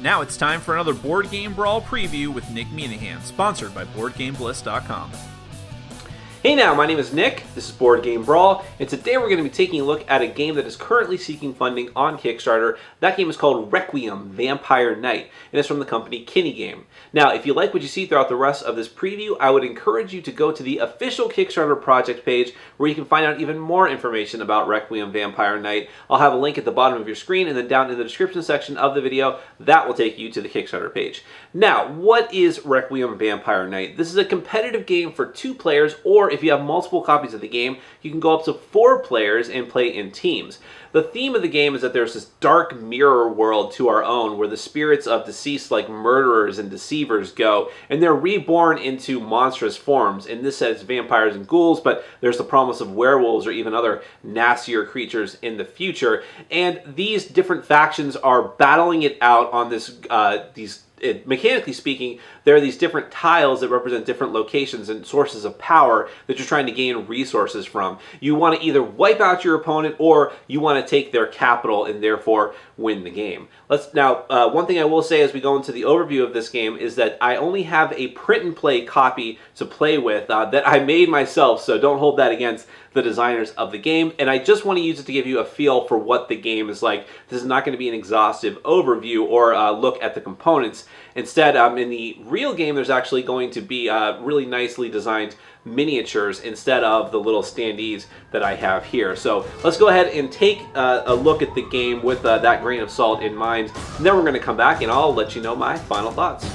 Now it's time for another Board Game Brawl preview with Nick Minahan, sponsored by BoardGameBliss.com. Hey now, my name is Nick, this is Board Game Brawl, and today we're going to be taking a look at a game that is currently seeking funding on Kickstarter. That game is called Requiem, Vampire Night, and it's from the company Kinney Game. Now, if you like what you see throughout the rest of this preview, I would encourage you to go to the official Kickstarter project page where you can find out even more information about Requiem, Vampire Night. I'll have a link at the bottom of your screen and then down in the description section of the video. That will take you to the Kickstarter page. Now, what is Requiem, Vampire Night? This is a competitive game for 2 players, or if you have multiple copies of the game, you can go up to 4 players and play in teams. The theme of the game is that there's this dark mirror world to our own where the spirits of deceased like murderers and deceivers go, and they're reborn into monstrous forms. In this sense, vampires and ghouls, but there's the promise of werewolves or even other nastier creatures in the future. And these different factions are battling it out on this mechanically speaking, there are these different tiles that represent different locations and sources of power that you're trying to gain resources from. You want to either wipe out your opponent or you want to take their capital and therefore win the game. One thing I will say as we go into the overview of this game is that I only have a print and play copy to play with that I made myself, so don't hold that against the designers of the game, and I just want to use it to give you a feel for what the game is like. This is not going to be an exhaustive overview or look at the components. Instead, in the real game, there's actually going to be really nicely designed miniatures instead of the little standees that I have here. So let's go ahead and take a look at the game with that grain of salt in mind, and then we're going to come back and I'll let you know my final thoughts.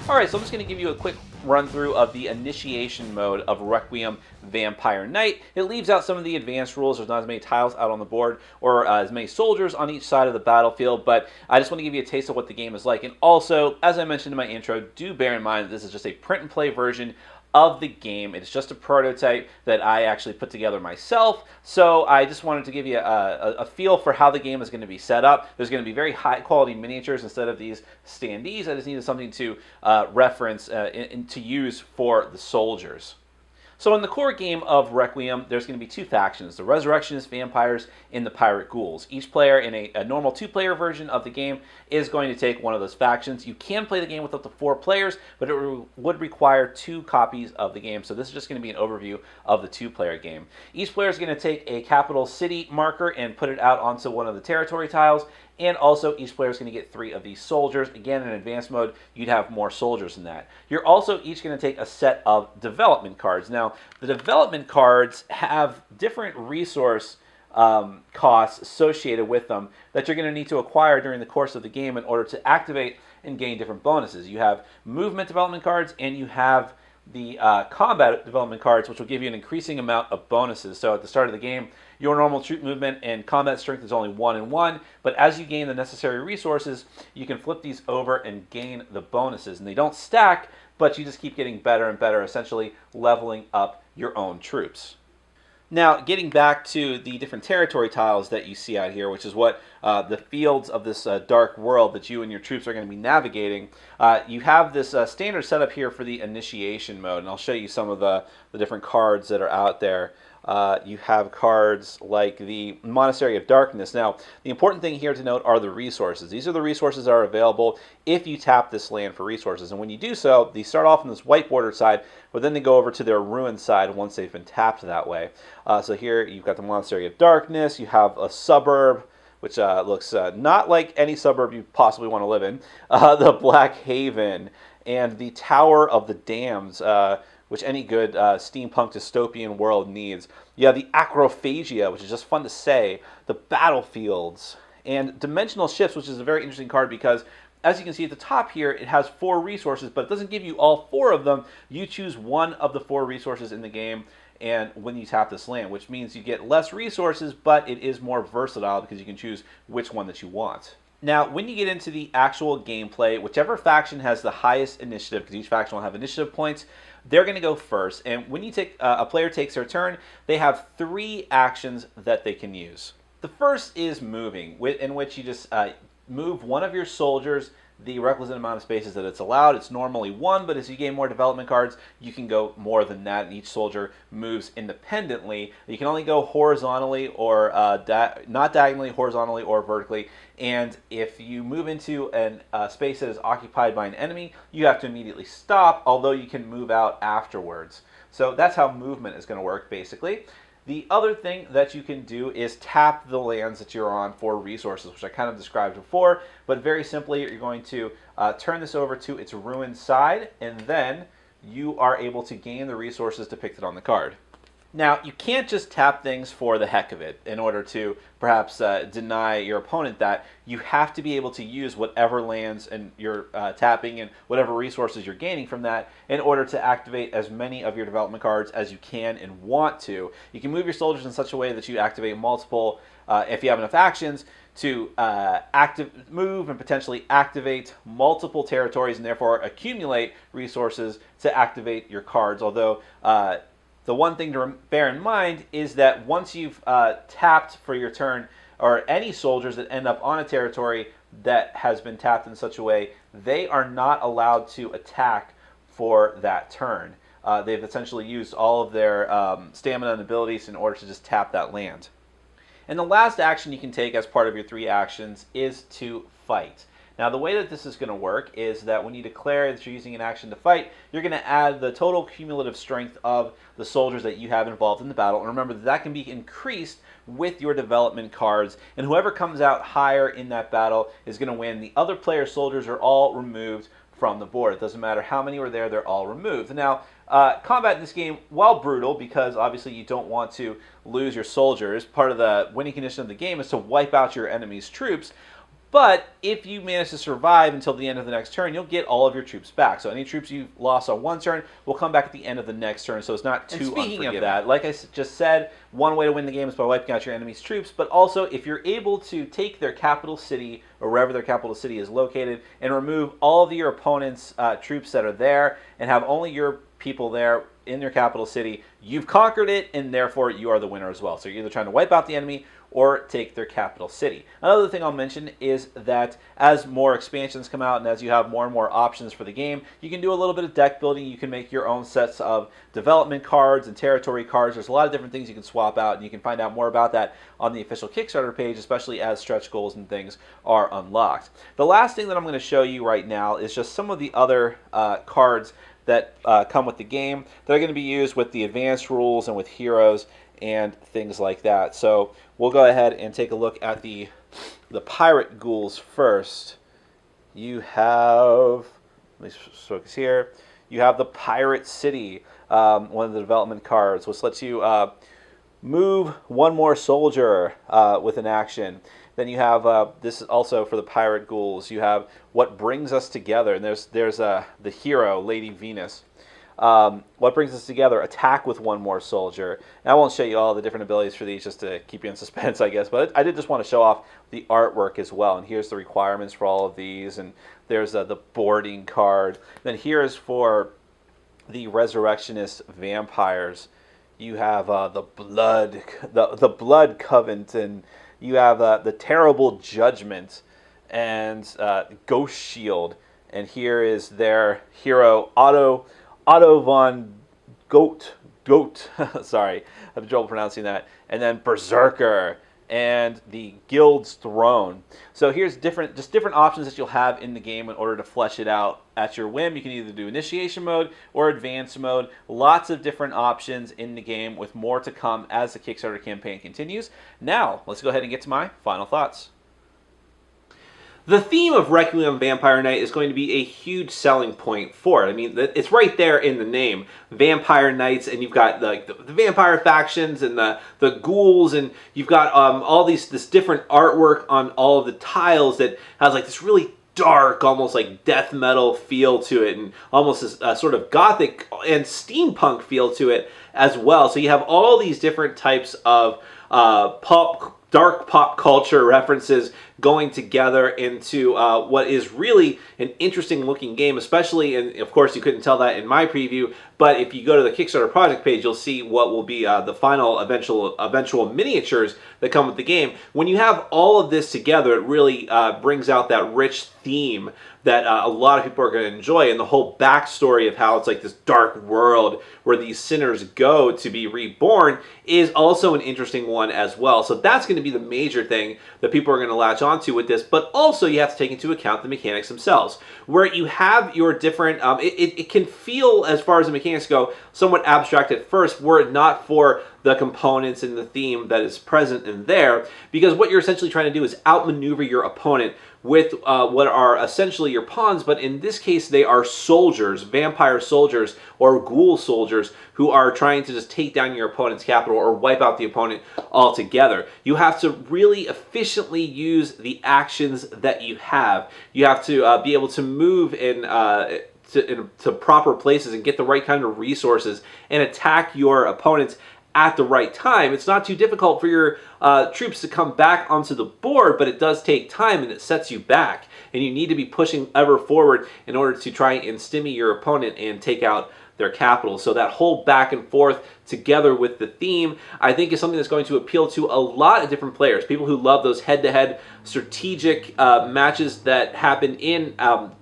Alright, so I'm just going to give you a quick run through of the initiation mode of Requiem Vampire Night. It leaves out some of the advanced rules. There's not as many tiles out on the board or as many soldiers on each side of the battlefield, but I just want to give you a taste of what the game is like. And also, as I mentioned in my intro, do bear in mind that this is just a print and play version of the game. It's just a prototype that I actually put together myself, so I just wanted to give you a feel for how the game is going to be set up. There's going to be very high quality miniatures instead of these standees. I just needed something to reference and to use for the soldiers. So in the core game of Requiem, there's going to be 2 factions, the Resurrectionist Vampires and the Pirate Ghouls. Each player in a normal 2-player version of the game is going to take one of those factions. You can play the game with up to 4 players, but it would require 2 copies of the game. So this is just going to be an overview of the 2-player game. Each player is going to take a capital city marker and put it out onto one of the territory tiles. And also, each player is going to get 3 of these soldiers. Again, in advanced mode, you'd have more soldiers than that. You're also each going to take a set of development cards. Now, the development cards have different resource costs associated with them that you're going to need to acquire during the course of the game in order to activate and gain different bonuses. You have movement development cards, and you have the combat development cards, which will give you an increasing amount of bonuses. So at the start of the game, your normal troop movement and combat strength is only 1 and 1, but as you gain the necessary resources, you can flip these over and gain the bonuses. And they don't stack, but you just keep getting better and better, essentially leveling up your own troops. Now, getting back to the different territory tiles that you see out here, which is what the fields of this dark world that you and your troops are going to be navigating, you have this standard setup here for the initiation mode, and I'll show you some of the different cards that are out there. You have cards like the Monastery of Darkness. Now, the important thing here to note are the resources. These are the resources that are available if you tap this land for resources. And when you do so, they start off on this white border side, but then they go over to their ruined side once they've been tapped that way. So here you've got the Monastery of Darkness. You have a suburb, which looks not like any suburb you possibly want to live in. The Black Haven and the Tower of the Dams, which any good steampunk dystopian world needs. You have the Acrophagia, which is just fun to say, the Battlefields, and Dimensional Shifts, which is a very interesting card because, as you can see at the top here, it has 4 resources, but it doesn't give you all 4 of them. You choose one of the 4 resources in the game, and when you tap this land, which means you get less resources, but it is more versatile because you can choose which one that you want. Now, when you get into the actual gameplay, whichever faction has the highest initiative, because each faction will have initiative points, they're going to go first. And when you take a player takes their turn, they have 3 actions that they can use. The first is moving, in which you just move one of your soldiers the requisite amount of spaces that it's allowed. It's normally 1, but as you gain more development cards, you can go more than that, and each soldier moves independently. You can only go horizontally or not diagonally, horizontally or vertically. And if you move into a space that is occupied by an enemy, you have to immediately stop, although you can move out afterwards. So that's how movement is going to work, basically. The other thing that you can do is tap the lands that you're on for resources, which I kind of described before, but very simply, you're going to turn this over to its ruined side, and then you are able to gain the resources depicted on the card. Now, you can't just tap things for the heck of it in order to perhaps deny your opponent that. You have to be able to use whatever lands and you're tapping and whatever resources you're gaining from that in order to activate as many of your development cards as you can and want to. You can move your soldiers in such a way that you activate multiple, if you have enough actions, to move and potentially activate multiple territories and therefore accumulate resources to activate your cards. Although the one thing to bear in mind is that once you've tapped for your turn, or any soldiers that end up on a territory that has been tapped in such a way, they are not allowed to attack for that turn. They've essentially used all of their stamina and abilities in order to just tap that land. And the last action you can take as part of your 3 actions is to fight. Now, the way that this is going to work is that when you declare that you're using an action to fight, you're going to add the total cumulative strength of the soldiers that you have involved in the battle. And remember that can be increased with your development cards, and whoever comes out higher in that battle is going to win. The other player's soldiers are all removed from the board. It doesn't matter how many were there, they're all removed. Now, combat in this game, while brutal, because obviously you don't want to lose your soldiers, part of the winning condition of the game is to wipe out your enemy's troops. But if you manage to survive until the end of the next turn, you'll get all of your troops back. So any troops you lost on one turn will come back at the end of the next turn, so it's not too unforgiving. Speaking of that, like I just said, one way to win the game is by wiping out your enemy's troops, but also if you're able to take their capital city, or wherever their capital city is located, and remove all of your opponent's troops that are there, and have only your people there in their capital city, you've conquered it, and therefore you are the winner as well. So you're either trying to wipe out the enemy or take their capital city. Another thing I'll mention is that as more expansions come out and as you have more and more options for the game, you can do a little bit of deck building. You can make your own sets of development cards and territory cards. There's a lot of different things you can swap out, and you can find out more about that on the official Kickstarter page, especially as stretch goals and things are unlocked. The last thing that I'm going to show you right now is just some of the other cards that come with the game that are going to be used with the advanced rules and with heroes and things like that. So we'll go ahead and take a look at the pirate ghouls first. You have, let me focus here, you have the Pirate City, one of the development cards, which lets you move one more soldier with an action. Then you have, this is also for the pirate ghouls, you have What Brings Us Together, and there's the hero, Lady Venus. What Brings Us Together, attack with one more soldier. And I won't show you all the different abilities for these just to keep you in suspense, I guess, but I did just want to show off the artwork as well. And here's the requirements for all of these, and there's the boarding card. Then here's for the Resurrectionist vampires. You have the Blood Covenant, and you have the Terrible Judgment, and Ghost Shield. And here is their hero, Otto von Goat, sorry, I have trouble pronouncing that, and then Berserker, and the Guild's Throne. So here's different options that you'll have in the game in order to flesh it out at your whim. You can either do initiation mode or advanced mode. Lots of different options in the game, with more to come as the Kickstarter campaign continues. Now, let's go ahead and get to my final thoughts. The theme of Requiem Vampire Knight is going to be a huge selling point for it. I mean, it's right there in the name, Vampire Knights, and you've got the vampire factions and the ghouls, and you've got all this different artwork on all of the tiles that has like this really dark, almost like death metal feel to it, and almost this sort of gothic and steampunk feel to it as well. So you have all these different types of dark pop culture references going together into what is really an interesting looking game, especially, and of course you couldn't tell that in my preview, but if you go to the Kickstarter project page, you'll see what will be the final eventual miniatures that come with the game. When you have all of this together, it really brings out that rich theme that a lot of people are going to enjoy, and the whole backstory of how it's like this dark world where these sinners go to be reborn is also an interesting one as well. So that's going to be the major thing that people are going to latch onto with this, but also you have to take into account the mechanics themselves, where you have your different, it can feel, as far as the mechanics go, somewhat abstract at first, were it not for the components and the theme that is present in there, because what you're essentially trying to do is outmaneuver your opponent with what are essentially your pawns, but in this case they are soldiers, vampire soldiers or ghoul soldiers, who are trying to just take down your opponent's capital or wipe out the opponent altogether. You have to really efficiently use the actions that you have. You have to be able to move to proper places and get the right kind of resources and attack your opponents at the right time. It's not too difficult for your troops to come back onto the board, but it does take time and it sets you back. And you need to be pushing ever forward in order to try and stymie your opponent and take out their capital. So that whole back and forth together with the theme, I think, is something that's going to appeal to a lot of different players. People who love those head-to-head strategic matches that happen in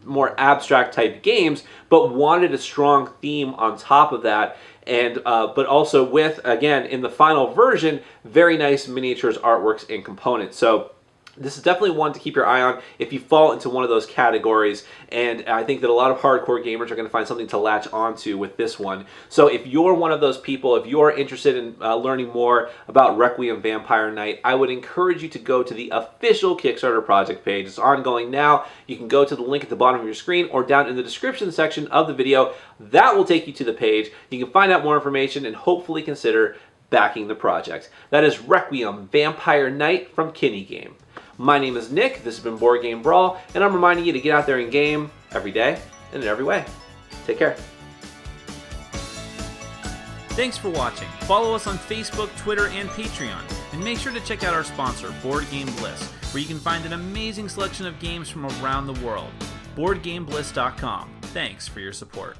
more abstract type games, but wanted a strong theme on top of that. And but also with, again, in the final version, very nice miniatures, artworks, and components. So this is definitely one to keep your eye on if you fall into one of those categories, and I think that a lot of hardcore gamers are going to find something to latch onto with this one. So if you're one of those people, if you're interested in learning more about Requiem Vampire Knight, I would encourage you to go to the official Kickstarter project page. It's ongoing now. You can go to the link at the bottom of your screen or down in the description section of the video. That will take you to the page. You can find out more information and hopefully consider backing the project. That is Requiem Vampire Knight from Kinney Game. My name is Nick, this has been Board Game Brawl, and I'm reminding you to get out there and game every day and in every way. Take care. Thanks for watching. Follow us on Facebook, Twitter, and Patreon. And make sure to check out our sponsor, Board Game Bliss, where you can find an amazing selection of games from around the world. BoardGameBliss.com. Thanks for your support.